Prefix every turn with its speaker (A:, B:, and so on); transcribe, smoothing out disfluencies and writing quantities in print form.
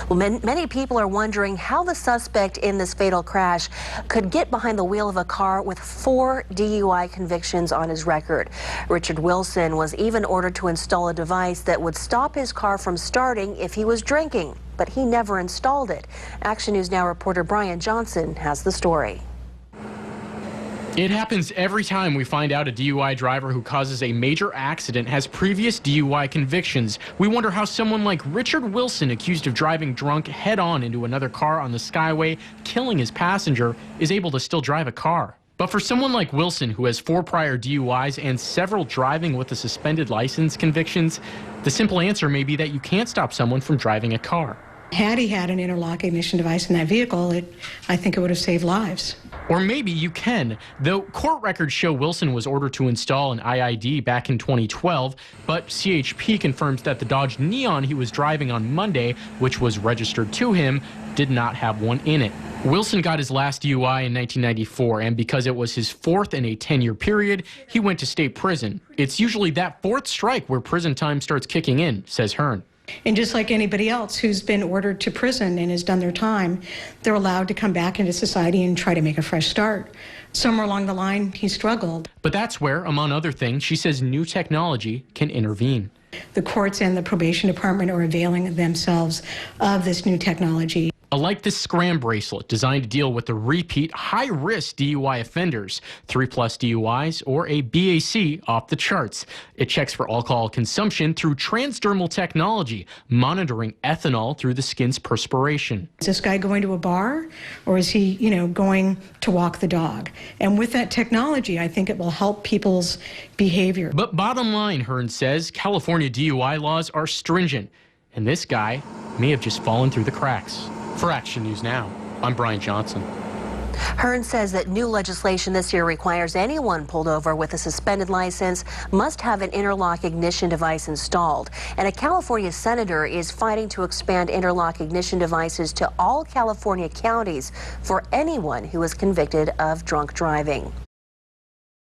A: Well, many people are wondering how the suspect in this fatal crash could get behind the wheel of a car with 4 DUI convictions on his record. Richard Wilson was even ordered to install a device that would stop his car from starting if he was drinking, but he never installed it. Action News Now reporter Brian Johnson has the story.
B: It happens every time we find out a DUI driver who causes a major accident has previous DUI convictions. We wonder how someone like Richard Wilson, accused of driving drunk head-on into another car on the Skyway, killing his passenger, is able to still drive a car. But for someone like Wilson, who has 4 prior DUIs and several driving with a suspended license convictions, the simple answer may be that you can't stop someone from driving a car.
C: Had he had an interlock ignition device in that vehicle, I think it would have saved lives.
B: Or maybe you can, though court records show Wilson was ordered to install an IID back in 2012, but CHP confirms that the Dodge Neon he was driving on Monday, which was registered to him, did not have one in it. Wilson got his last DUI in 1994, and because it was his 4th in a 10-year period, he went to state prison. It's usually that 4th strike where prison time starts kicking in, says Hearne.
C: And just like anybody else who's been ordered to prison and has done their time, they're allowed to come back into society and try to make a fresh start. Somewhere along the line, he struggled.
B: But that's where, among other things, she says new technology can intervene.
C: The courts and the probation department are availing themselves of this new technology.
B: Like this SCRAM bracelet designed to deal with the repeat high-risk DUI offenders, 3+ DUIs or a BAC off the charts. It checks for alcohol consumption through transdermal technology, monitoring ethanol through the skin's perspiration.
C: Is this guy going to a bar, or is he, going to walk the dog? And with that technology, I think it will help people's behavior.
B: But bottom line, Hearne says, California DUI laws are stringent, and this guy may have just fallen through the cracks. For Action News Now, I'm Brian Johnson.
A: Hearne says that new legislation this year requires anyone pulled over with a suspended license must have an interlock ignition device installed. And a California senator is fighting to expand interlock ignition devices to all California counties for anyone who is convicted of drunk driving.